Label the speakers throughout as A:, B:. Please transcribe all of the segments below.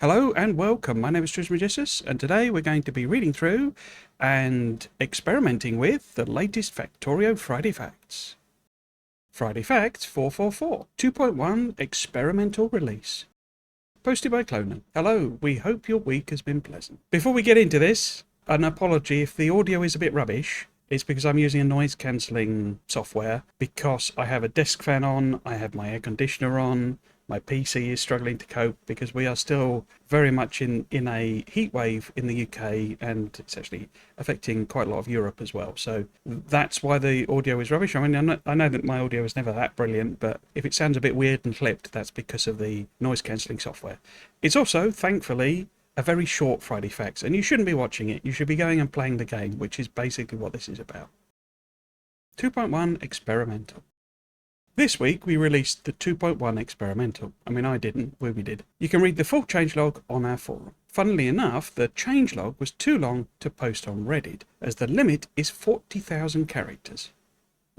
A: Hello and welcome. My name is Trismegistus, and today we're going to be reading through and experimenting with the latest Factorio Friday Facts. Friday Facts 444, 2.1 Experimental Release. Posted by Clonan. Hello, we hope your week has been pleasant. Before we get into this, an apology if the audio is a bit rubbish. It's because I'm using a noise cancelling software because I have a desk fan on, I have my air conditioner on, my PC is struggling to cope because we are still very much in a heat wave in the UK, and it's actually affecting quite a lot of Europe as well. So that's why the audio is rubbish. I mean, I know that my audio is never that brilliant, but if it sounds a bit weird and clipped, that's because of the noise cancelling software. It's also, thankfully, a very short Friday Facts, and you shouldn't be watching it. You should be going and playing the game, which is basically what this is about. 2.1 Experimental. This week we released the 2.1 Experimental. I mean, I didn't, we did. You can read the full changelog on our forum. Funnily enough, the changelog was too long to post on Reddit, as the limit is 40,000 characters.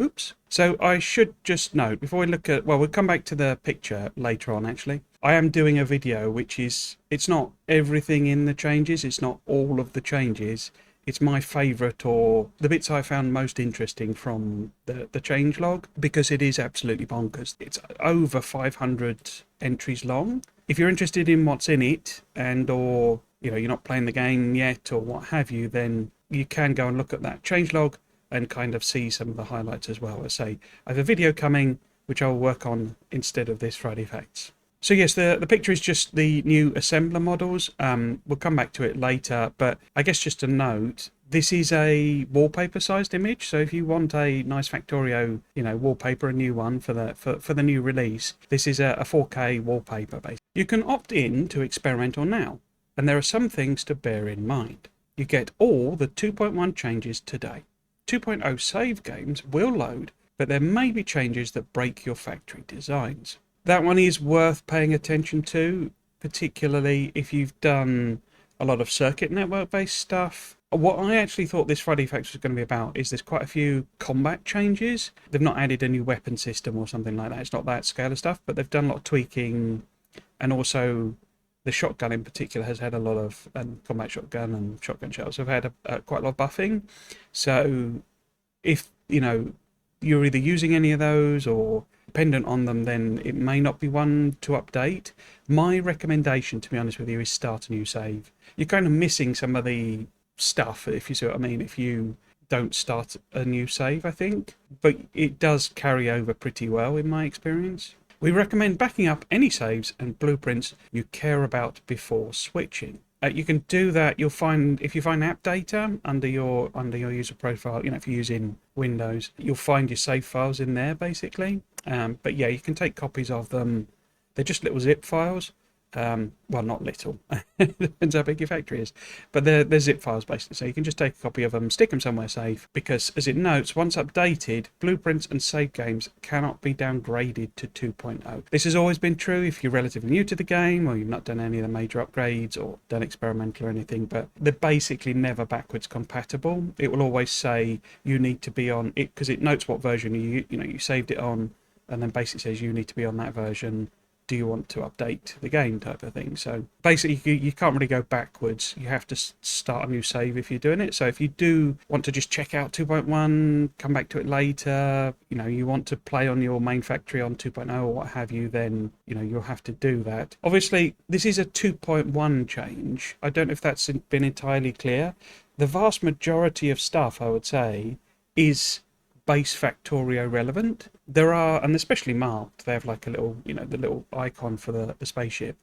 A: Oops. So I should just note, before we look at, well, we'll come back to the picture later on actually. I am doing a video which is, it's not everything in the changes, it's not all of the changes. It's my favourite, or the bits I found most interesting from the changelog, because it is absolutely bonkers. It's over 500 entries long. If you're interested in what's in it, and or you're not playing the game yet or what have you, then you can go and look at that changelog and kind of see some of the highlights as well. I say, I have a video coming which I'll work on instead of this Friday Facts. So yes, the picture is just the new assembler models. We'll come back to it later, but I guess just a note, this is a wallpaper sized image. So if you want a nice Factorio, wallpaper, a new one for the new release, this is a 4K wallpaper basically. You can opt in to experimental now, and there are some things to bear in mind. You get all the 2.1 changes today. 2.0 save games will load, but there may be changes that break your factory designs. That one is worth paying attention to, particularly if you've done a lot of circuit network based stuff. What I actually thought this Friday Facts was going to be about is there's quite a few combat changes. They've not added a new weapon system or something like that. It's not that scale of stuff, but they've done a lot of tweaking, and also the shotgun in particular has had a lot of, and combat shotgun and shotgun shells have had quite a lot of buffing. So if you're either using any of those or dependent on them, then it may not be one to update. My recommendation, to be honest with you, is start a new save. You're kind of missing some of the stuff, if you see what I mean, if you don't start a new save, I think. But it does carry over pretty well in my experience. We recommend backing up any saves and blueprints you care about before switching. You can do that. You'll find, if you find app data under your user profile, if you're using Windows, you'll find your save files in there basically. But yeah, you can take copies of them. They're just little zip files. Well, not little, depends how big your factory is, but they're zip files basically, so you can just take a copy of them, stick them somewhere safe, because as it notes, once updated, blueprints and save games cannot be downgraded to 2.0. This has always been true if you're relatively new to the game, or you've not done any of the major upgrades or done experimental or anything, but they're basically never backwards compatible. It will always say you need to be on it, because it notes what version you saved it on, and then basically says you need to be on that version. Do you want to update the game, type of thing? So basically you can't really go backwards. You have to start a new save if you're doing it. So if you do want to just check out 2.1, come back to it later, you want to play on your main factory on 2.0 or what have you, then you'll have to do that. Obviously this is a 2.1 change. I don't know if that's been entirely clear. The vast majority of stuff, I would say, is base Factorio relevant. There are, and especially marked, they have like a little, the little icon for the spaceship,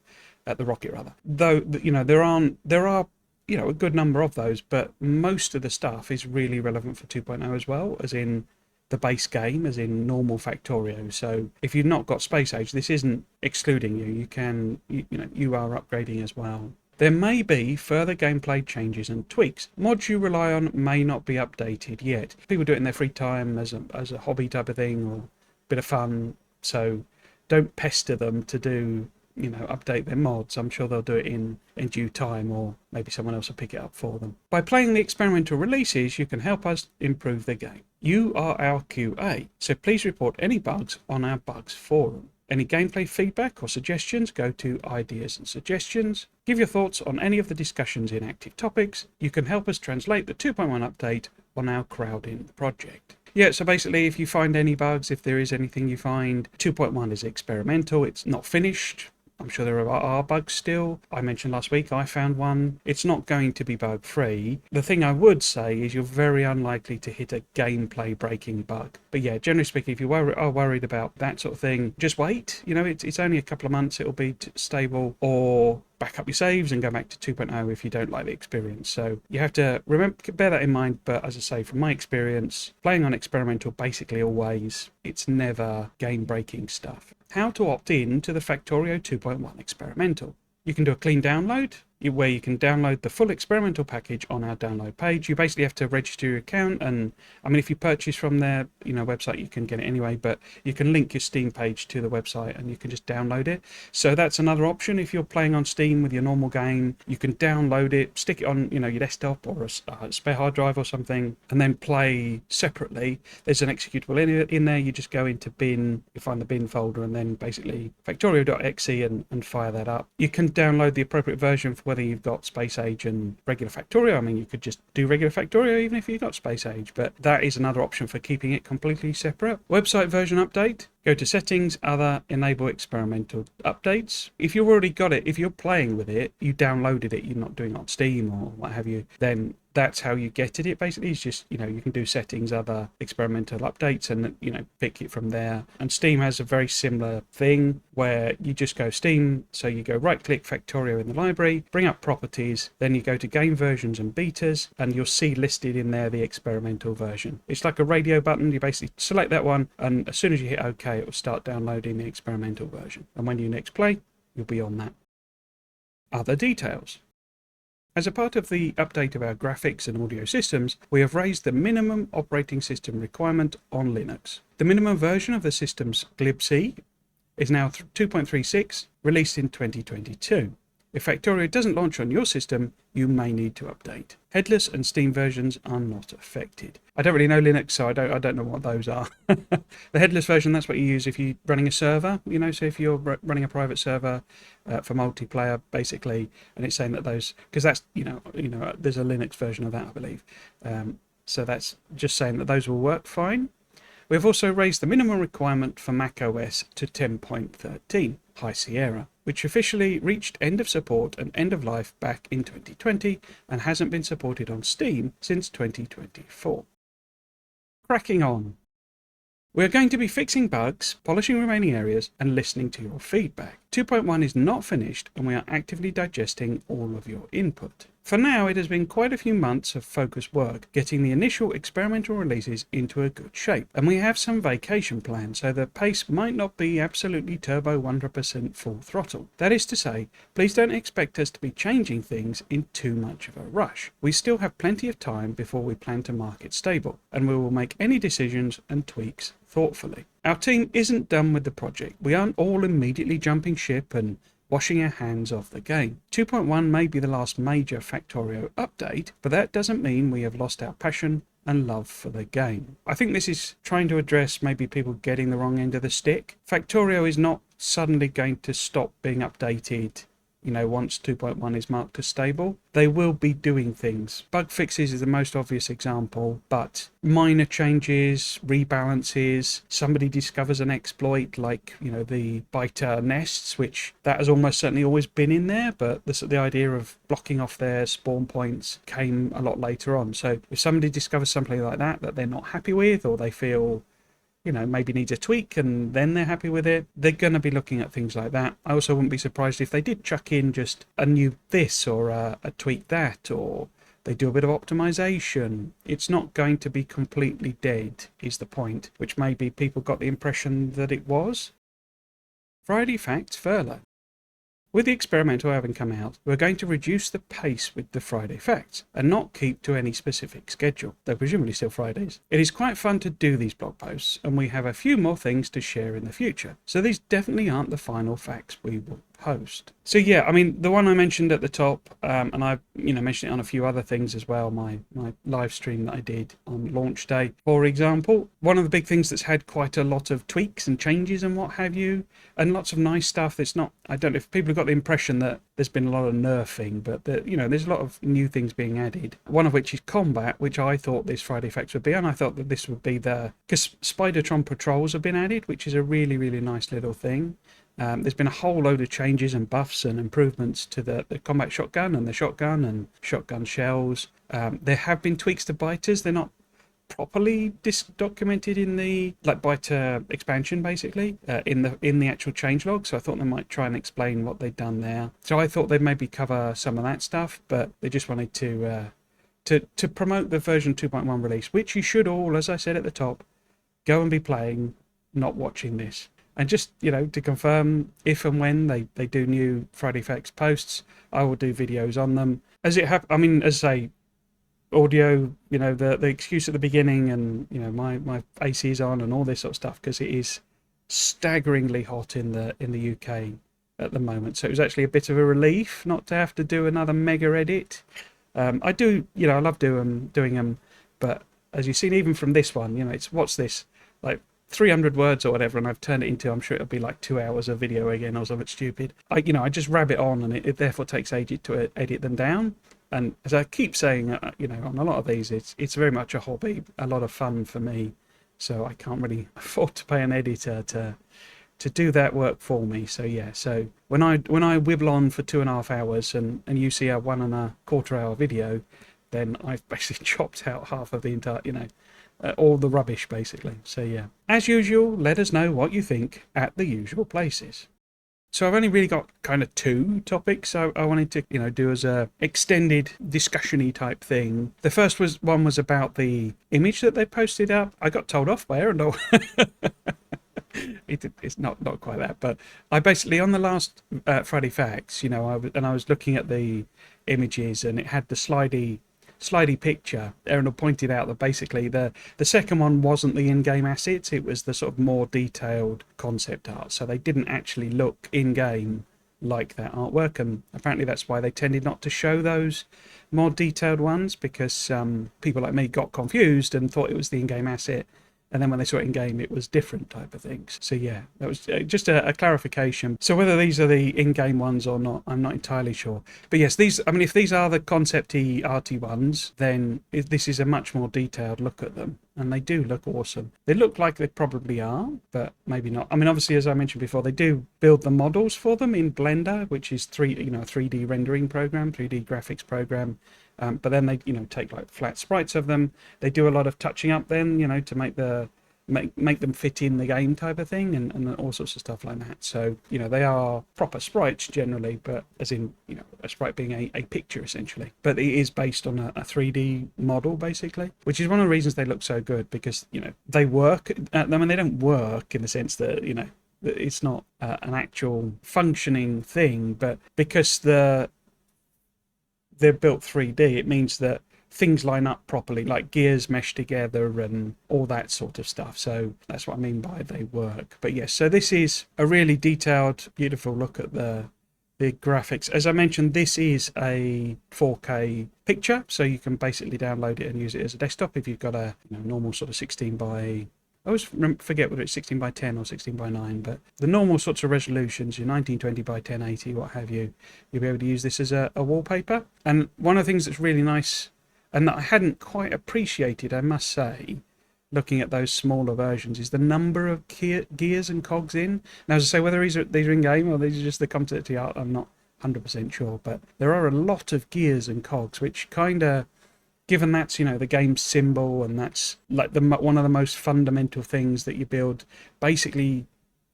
A: the rocket rather. Though, there are a good number of those, but most of the stuff is really relevant for 2.0 as well, as in the base game, as in normal Factorio. So if you've not got Space Age, this isn't excluding you. You can, you are upgrading as well. There may be further gameplay changes and tweaks. Mods you rely on may not be updated yet. People do it in their free time as a hobby type of thing, or a bit of fun. So don't pester them to do, update their mods. I'm sure they'll do it in due time, or maybe someone else will pick it up for them. By playing the experimental releases, you can help us improve the game. You are our QA, so please report any bugs on our bugs forum. Any gameplay feedback or suggestions, go to ideas and suggestions. Give your thoughts on any of the discussions in active topics. You can help us translate the 2.1 update on our crowding project. Yeah, so basically if you find any bugs, if there is anything you find, 2.1 is experimental, it's not finished. I'm sure there are bugs still. I mentioned last week I found one. It's not going to be bug free. The thing I would say is you're very unlikely to hit a gameplay breaking bug. But yeah, generally speaking, if you are worried about that sort of thing, just wait. You know, it's only a couple of months, it'll be stable, or back up your saves and go back to 2.0 if you don't like the experience. So you have to bear that in mind. But as I say, from my experience, playing on experimental basically always, it's never game-breaking stuff. How to opt in to the Factorio 2.1 experimental. You can do a clean download, where you can download the full experimental package on our download page. You basically have to register your account, and I mean, if you purchase from their website, you can get it anyway, but you can link your Steam page to the website and you can just download it. So that's another option. If you're playing on Steam with your normal game, you can download it, stick it on your desktop or a spare hard drive or something, and then play separately. There's an executable in there. You just go into bin, you find the bin folder, and then basically factorio.exe and fire that up. You can download the appropriate version for whether you've got Space Age and regular Factorio. I mean, you could just do regular Factorio even if you've got Space Age, but that is another option for keeping it completely separate. Website version update. Go to settings, other, enable experimental updates. If you've already got it, if you're playing with it, you downloaded it, you're not doing it on Steam or what have you, then that's how you get it. Basically, it's just, you can do settings, other, experimental updates, and, pick it from there. And Steam has a very similar thing where you just go Steam. So you go right click Factorio in the library, bring up properties, then you go to game versions and betas, and you'll see listed in there the experimental version. It's like a radio button. You basically select that one, and as soon as you hit OK, it will start downloading the experimental version. And when you next play, you'll be on that. Other details. As a part of the update of our graphics and audio systems, we have raised the minimum operating system requirement on Linux. The minimum version of the system's glibc is now 2.36, released in 2022. If Factorio doesn't launch on your system, you may need to update. Headless and Steam versions are not affected. I don't really know Linux, so I don't know what those are. The headless version, that's what you use if you're running a server, so if you're running a private server for multiplayer, basically, and it's saying that those, because that's, there's a Linux version of that, I believe. So that's just saying that those will work fine. We have also raised the minimum requirement for macOS to 10.13, High Sierra, which officially reached end of support and end of life back in 2020 and hasn't been supported on Steam since 2024. Cracking on. We are going to be fixing bugs, polishing remaining areas, and listening to your feedback. 2.1 is not finished, and we are actively digesting all of your input. For now, it has been quite a few months of focused work getting the initial experimental releases into a good shape, and we have some vacation plans, so the pace might not be absolutely turbo 100% full throttle. That is to say, please don't expect us to be changing things in too much of a rush. We still have plenty of time before we plan to market stable, and we will make any decisions and tweaks thoughtfully. Our team isn't done with the project. We aren't all immediately jumping ship and washing our hands off the game. 2.1 may be the last major Factorio update, but that doesn't mean we have lost our passion and love for the game. I think this is trying to address maybe people getting the wrong end of the stick. Factorio is not suddenly going to stop being updated once 2.1 is marked as stable. They will be doing things. Bug fixes is the most obvious example, but minor changes, rebalances, somebody discovers an exploit like, the biter nests, which that has almost certainly always been in there, but the idea of blocking off their spawn points came a lot later on. So if somebody discovers something like that they're not happy with, or they feel maybe needs a tweak and then they're happy with it, they're going to be looking at things like that. I also wouldn't be surprised if they did chuck in just a new this or a tweak that, or they do a bit of optimization. It's not going to be completely dead, is the point, which maybe people got the impression that it was. Friday Facts Furlough. With the experimental having come out, we're going to reduce the pace with the Friday Facts and not keep to any specific schedule, though presumably still Fridays. It is quite fun to do these blog posts, and we have a few more things to share in the future, so these definitely aren't the final facts we will post. So yeah, I mean, the one I mentioned at the top, and I've mentioned it on a few other things as well. My live stream that I did on launch day, for example, one of the big things that's had quite a lot of tweaks and changes and what have you, and lots of nice stuff. That's not. I don't know if people have got the impression that there's been a lot of nerfing, but there's a lot of new things being added. One of which is combat, which I thought this Friday Facts would be, and I thought that this would be because Spidertron patrols have been added, which is a really, really nice little thing. There's been a whole load of changes and buffs and improvements to the combat shotgun and the shotgun and shotgun shells. There have been tweaks to biters. They're not properly documented in the biter expansion, basically in the actual changelog. So I thought they might try and explain what they'd done there. So I thought they'd maybe cover some of that stuff, but they just wanted to promote the version 2.1 release, which you should all, as I said at the top, go and be playing, not watching this. And just, to confirm, if and when they do new Friday Facts posts, I will do videos on them. As it happens, I mean, as I say, audio, the excuse at the beginning, and, my AC is on and all this sort of stuff, because it is staggeringly hot in the UK at the moment. So it was actually a bit of a relief not to have to do another mega edit. I do, I love doing them, but as you've seen, even from this one, it's, what's this, like 300 words or whatever, and I've turned it into, I'm sure it'll be like 2 hours of video again or something stupid. I just rabbit on, and it therefore takes ages to edit them down. And as I keep saying, on a lot of these, it's very much a hobby, a lot of fun for me. So I can't really afford to pay an editor to do that work for me. So yeah, so when I wibble on for 2.5 hours and you see a 1.25 hour video, then I've basically chopped out half of the entire, all the rubbish basically. So yeah, as usual, let us know what you think at the usual places. So I've only really got kind of 2 topics I wanted to do as a extended discussion-y type thing. The first one was about the image that they posted up. I got told off by Arundel. It's not quite that, but I basically, on the last Friday Facts, I was looking at the images, and it had the slidey picture. Arundel pointed out that basically the second one wasn't the in-game assets, it was the sort of more detailed concept art. So they didn't actually look in-game like that artwork, and apparently that's why they tended not to show those more detailed ones, because people like me got confused and thought it was the in-game asset, and then when they saw it in game, it was different type of things. So yeah, that was just a clarification. So whether these are the in-game ones or not, I'm not entirely sure. But yes, if these are the concept-y, arty ones, then this is a much more detailed look at them. And they do look awesome. They look like they probably are, but maybe not. I mean, obviously, as I mentioned before, they do build the models for them in Blender, which is 3D rendering program, 3D graphics program. But then they, take like flat sprites of them. They do a lot of touching up then, to make them fit in the game type of thing, and all sorts of stuff like that. So, they are proper sprites generally, but as in, a sprite being a picture essentially. But it is based on a 3D model basically, which is one of the reasons they look so good, because, they work. I mean, they don't work in the sense that, it's not an actual functioning thing, but because they're built 3D, it means that things line up properly, like gears mesh together and all that sort of stuff. So that's what I mean by they work. But yes, so this is a really detailed, beautiful look at the graphics. As I mentioned, this is a 4K picture, so you can basically download it and use it as a desktop if you've got a normal sort of 16 by... I always forget whether it's 16 by 10 or 16 by 9, but the normal sorts of resolutions, your 1920 by 1080, what have you, you'll be able to use this as a wallpaper. And one of the things that's really nice, and that I hadn't quite appreciated, I must say, looking at those smaller versions, is the number of gears and cogs in. Now, as I say, whether these are in-game or these are just the concept art, I'm not 100% sure, but there are a lot of gears and cogs, which kind of... Given that's, the game's symbol, and that's like one of the most fundamental things that you build, basically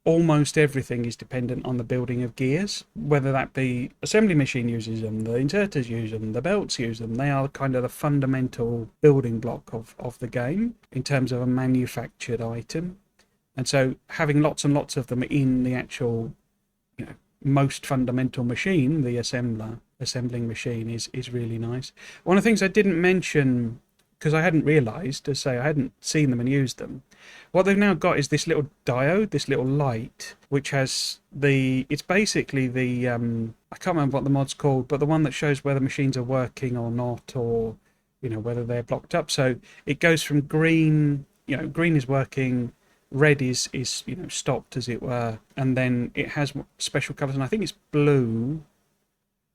A: almost everything is dependent on the building of gears. Whether that be assembly machine uses them, the inserters use them, the belts use them, they are kind of the fundamental building block of the game in terms of a manufactured item. And so having lots and lots of them in the actual, most fundamental machine, the assembling machine, is really nice. One of the things I didn't mention because I hadn't realised, to say I hadn't seen them and used them. What they've now got is this little diode, this little light, which has it's basically the, I can't remember what the mod's called, but the one that shows whether machines are working or not, or, whether they're blocked up. So it goes from green, green is working, red is stopped, as it were, and then it has special colours, and I think it's blue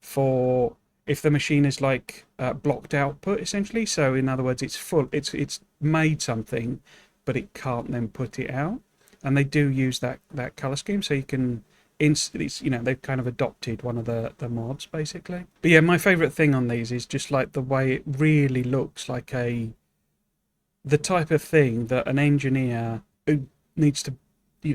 A: for if the machine is like blocked output, essentially. So in other words, it's full, it's made something, but it can't then put it out. And they do use that color scheme, so you can they've kind of adopted one of the mods, basically. But yeah, my favorite thing on these is just like the way it really looks like the type of thing that an engineer who needs to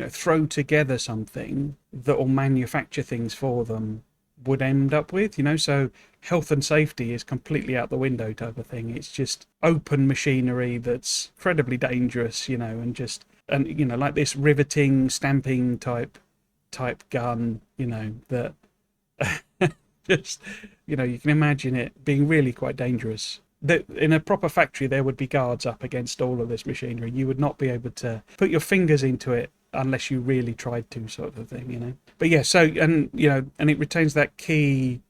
A: throw together something that will manufacture things for them would end up with. So health and safety is completely out the window type of thing. It's just open machinery that's incredibly dangerous, and like this riveting, stamping type gun, that just, you can imagine it being really quite dangerous. That in a proper factory there would be guards up against all of this machinery. You would not be able to put your fingers into it unless you really tried to, sort of thing. But yeah, so, and it retains that key,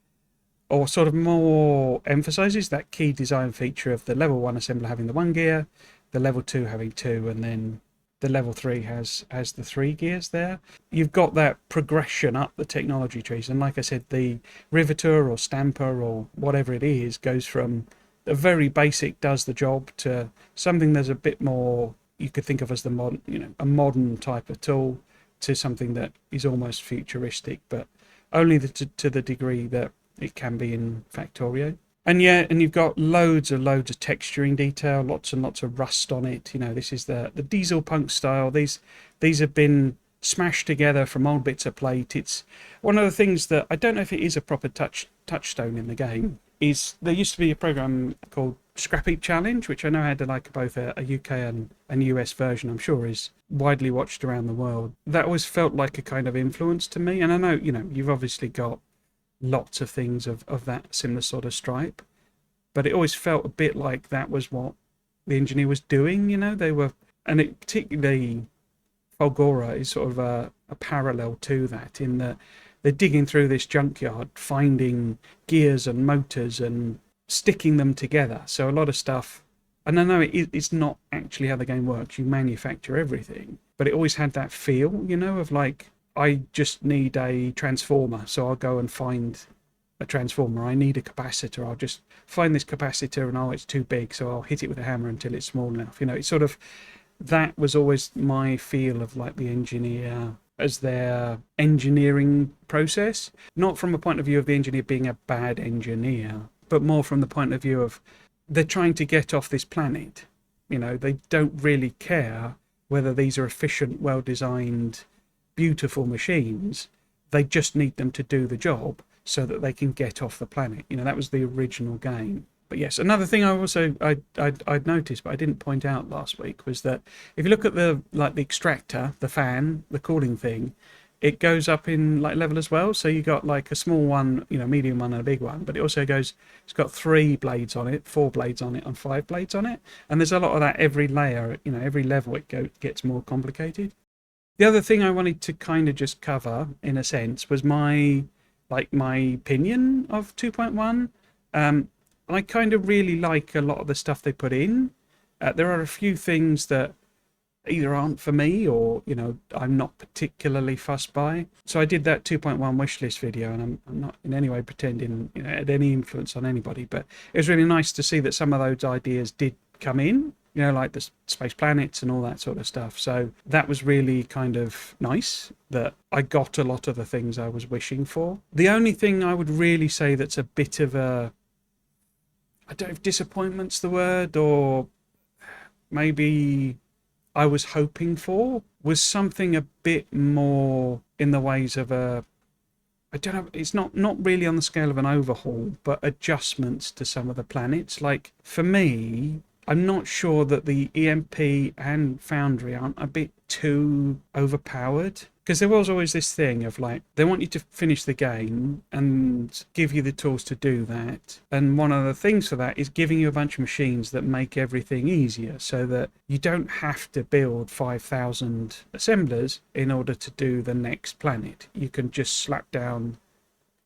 A: or sort of more emphasizes that key design feature of the level 1 assembler having the 1 gear, the level 2 having 2, and then the level 3 has the 3 gears there. You've got that progression up the technology trees, and like I said, the riveter or stamper or whatever it is goes from a very basic does the job to something that's a bit more, you could think of as the modern, a modern type of tool, to something that is almost futuristic, but only to the degree that it can be in Factorio. And yeah, and you've got loads of texturing detail, lots and lots of rust on it. This is the diesel punk style. These have been smashed together from old bits of plate. It's one of the things that I don't know if it is a proper touchstone in the game. Is there used to be a program called Scrap Heap Challenge, which I know had both a UK and US version. I'm sure is widely watched around the world. That always felt like a kind of influence to me. And I know, you've obviously got lots of things of that similar sort of stripe, but it always felt a bit like that was what the engineer was doing. They were, and it particularly Fulgora is sort of a parallel to that, in that they're digging through this junkyard, finding gears and motors and sticking them together. So a lot of stuff, and I know it's not actually how the game works. You manufacture everything, but it always had that feel, of like, I just need a transformer, so I'll go and find a transformer. I need a capacitor, I'll just find this capacitor, and it's too big, so I'll hit it with a hammer until it's small enough. It's sort of, that was always my feel of like the engineer as their engineering process, not from a point of view of the engineer being a bad engineer, but more from the point of view of they're trying to get off this planet. They don't really care whether these are efficient, well-designed, beautiful machines. They just need them to do the job so that they can get off the planet. That was the original game. But yes, another thing I'd noticed, but I didn't point out last week, was that if you look at the extractor, the fan, the cooling thing, it goes up in level as well. So you got like a small one, medium one, and a big one. But it also goes, it's got 3 blades on it, 4 blades on it, and 5 blades on it. And there's a lot of that every layer. Every level it gets more complicated. The other thing I wanted to kind of just cover, in a sense, was my opinion of 2.1. I kind of really like a lot of the stuff they put in. There are a few things that either aren't for me, or I'm not particularly fussed by. So I did that 2.1 wishlist video, and I'm not in any way pretending it had any influence on anybody, but it was really nice to see that some of those ideas did come in, like the space planets and all that sort of stuff. So that was really kind of nice that I got a lot of the things I was wishing for. The only thing I would really say that's a bit of a, I don't know if disappointment's the word, or maybe I was hoping for, was something a bit more in the ways of I don't know, it's not really on the scale of an overhaul, but adjustments to some of the planets. Like, for me, I'm not sure that the EMP and Foundry aren't a bit too overpowered. Because there was always this thing of like, they want you to finish the game and give you the tools to do that. And one of the things for that is giving you a bunch of machines that make everything easier so that you don't have to build 5,000 assemblers in order to do the next planet. You can just slap down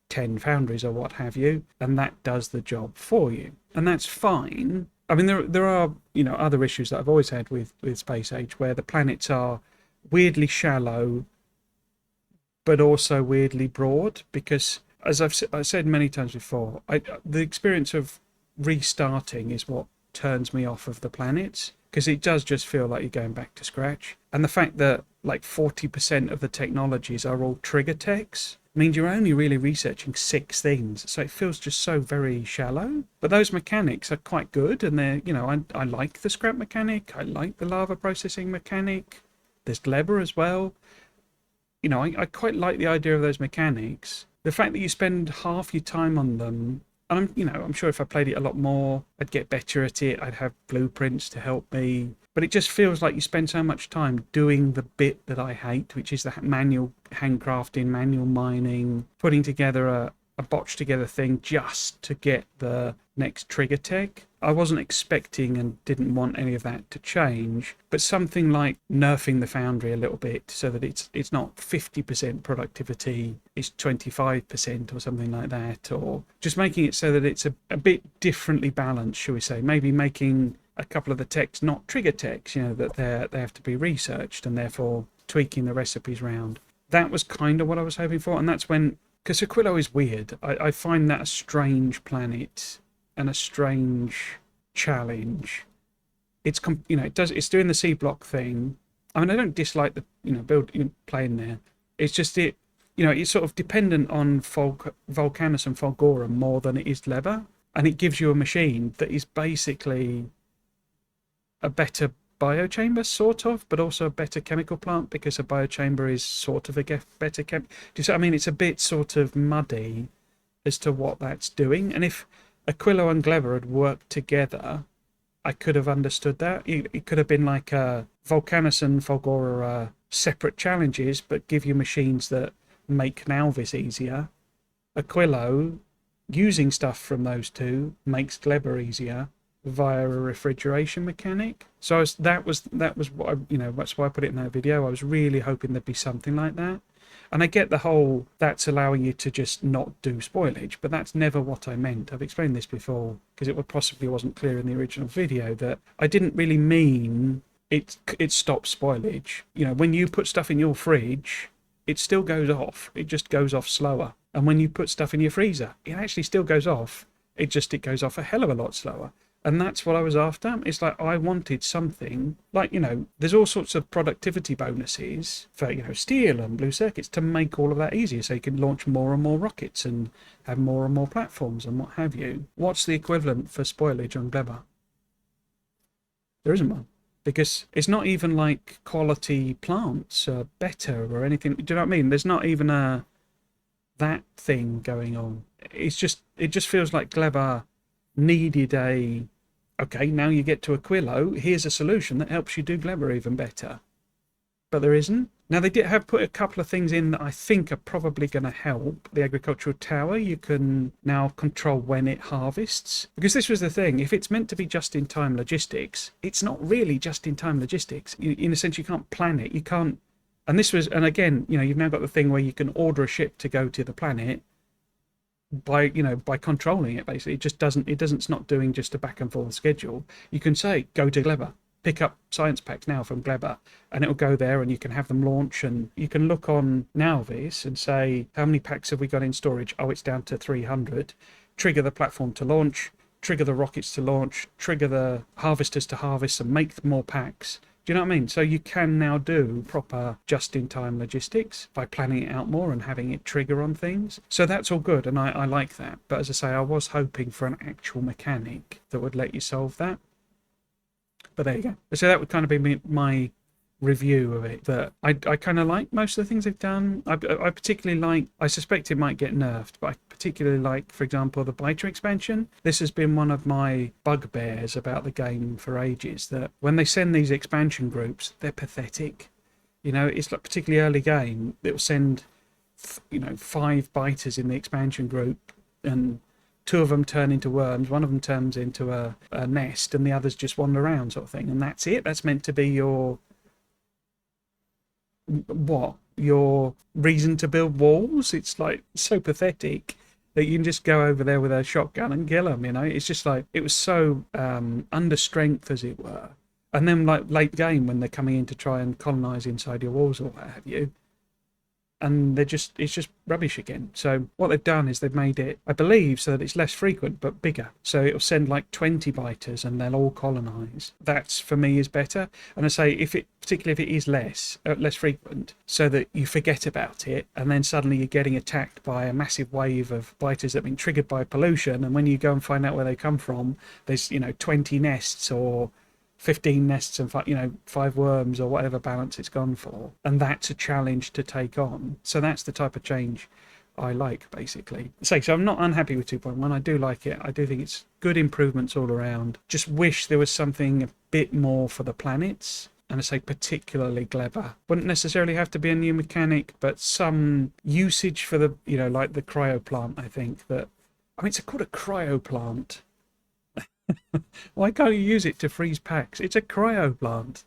A: 10 foundries or what have you, and that does the job for you. And that's fine. I mean, there are, other issues that I've always had with Space Age where the planets are weirdly shallow but also weirdly broad, because as I've said many times before, the experience of restarting is what turns me off of the planets, because it does just feel like you're going back to scratch. And the fact that like 40% of the technologies are all trigger techs means you're only really researching 6 things, so it feels just so very shallow. But those mechanics are quite good, and they're, I like the scrap mechanic, I like the lava processing mechanic, there's Gleber as well. I quite like the idea of those mechanics. The fact that you spend half your time on them, and I'm sure if I played it a lot more, I'd get better at it. I'd have blueprints to help me. But it just feels like you spend so much time doing the bit that I hate, which is the manual handcrafting, manual mining, putting together a botched together thing just to get the next trigger tech. I wasn't expecting and didn't want any of that to change, but something like nerfing the foundry a little bit so that it's not 50% productivity, it's 25% or something like that, or just making it so that it's a bit differently balanced, shall we say. Maybe making a couple of the techs not trigger techs, that they have to be researched, and therefore tweaking the recipes round. That was kind of what I was hoping for, and that's when, because Aquilo is weird. I find that a strange planet and a strange challenge. It's it's doing the C block thing. I mean, I don't dislike the playing there. It's just it's sort of dependent on Volcanus and Fulgora more than it is Gleber, and it gives you a machine that is basically a better biochamber, sort of, but also a better chemical plant, because a biochamber is sort of a better chem. Do you see what I mean? It's a bit sort of muddy as to what that's doing. And if Aquilo and Gleber had worked together, I could have understood that. It could have been like Volcanus and Fulgora are separate challenges, but give you machines that make Nalvis easier. Aquilo, using stuff from those two, makes Gleber easier via a refrigeration mechanic. So that was what that's why I put it in that video. I was really hoping there'd be something like that. And I get the whole that's allowing you to just not do spoilage, but that's never what I meant. I've explained this before, because it possibly wasn't clear in the original video, that I didn't really mean it stops spoilage. When you put stuff in your fridge, it still goes off. It just goes off slower. And when you put stuff in your freezer, it actually still goes off. It goes off a hell of a lot slower. And that's what I was after. It's like I wanted something like, there's all sorts of productivity bonuses for, steel and blue circuits to make all of that easier, so you can launch more and more rockets and have more and more platforms and what have you. What's the equivalent for spoilage on Gleber? There isn't one, because it's not even like quality plants are better or anything. Do you know what I mean? There's not even that thing going on. It just feels like Gleber needed okay, now you get to Aquilo, here's a solution that helps you do Gleber even better. But there isn't. Now, they did have put a couple of things in that I think are probably going to help. The agricultural tower, you can now control when it harvests. Because this was the thing, if it's meant to be just-in-time logistics, it's not really just-in-time logistics. In a sense, you can't plan it. You can't. And again, you've now got the thing where you can order a ship to go to the planet by controlling it. Basically, it's not doing just a back and forth schedule. You can say go to Gleber, pick up science packs now from Gleber, and it'll go there, and you can have them launch, and you can look on Nalvis and say, how many packs have we got in storage? Oh, it's down to 300. Trigger the platform to launch, trigger the rockets to launch, trigger the harvesters to harvest and make more packs. Do you know what I mean? So you can now do proper just-in-time logistics by planning it out more and having it trigger on things. So that's all good, and I like that. But as I say, I was hoping for an actual mechanic that would let you solve that. But there you go. So that would kind of be my review of it. That I kind of like most of the things they've done. I particularly like, I suspect it might get nerfed, but I particularly like, for example, the biter expansion. This has been one of my bugbears about the game for ages, that when they send these expansion groups, they're pathetic. You know, it's like particularly early game. It will send, 5 biters in the expansion group, and 2 of them turn into worms. 1 of them turns into a nest, and the others just wander around, sort of thing. And that's it. That's meant to be your reason to build walls. It's like so pathetic that you can just go over there with a shotgun and kill them. It's just like, it was so under strength, as it were. And then like late game, when they're coming in to try and colonize inside your walls or what have you, and it's just rubbish again. So what they've done is they've made it, I believe, so that it's less frequent but bigger. So it'll send like 20 biters and they'll all colonize. That's, for me, is better. And I say, particularly if it is less frequent, so that you forget about it, and then suddenly you're getting attacked by a massive wave of biters that have been triggered by pollution, and when you go and find out where they come from, there's 20 nests or 15 nests and 5 worms or whatever balance it's gone for, and that's a challenge to take on. So that's the type of change I like, basically. So I'm not unhappy with 2.1. I do like it. I do think it's good improvements all around. Just wish there was something a bit more for the planets, and I say particularly Gleba. Wouldn't necessarily have to be a new mechanic, but some usage for the like the cryo plant. I think that, it's called a cryo plant. Why can't you use it to freeze packs? It's a cryo plant.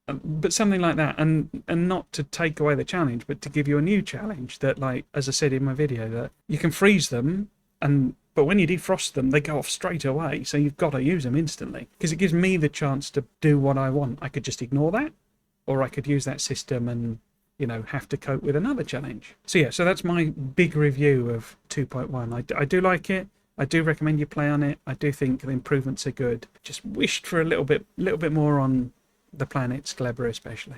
A: But something like that, and not to take away the challenge, but to give you a new challenge that, like, as I said in my video, that you can freeze them, but when you defrost them, they go off straight away, so you've got to use them instantly. Because it gives me the chance to do what I want. I could just ignore that, or I could use that system and, have to cope with another challenge. So yeah, so that's my big review of 2.1. I do like it. I do recommend you play on it. I do think the improvements are good. Just wished for a little bit more on the planets, Gleba especially.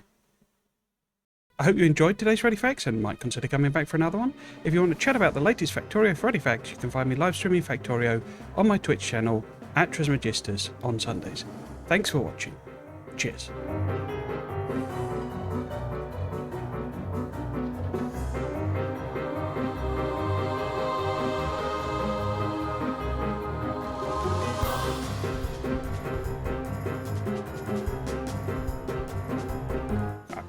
A: I hope you enjoyed today's Friday Facts and might consider coming back for another one. If you want to chat about the latest Factorio Friday Facts, you can find me live streaming Factorio on my Twitch channel, @Trismegistus, on Sundays. Thanks for watching. Cheers.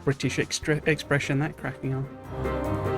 A: British expression, that cracking on.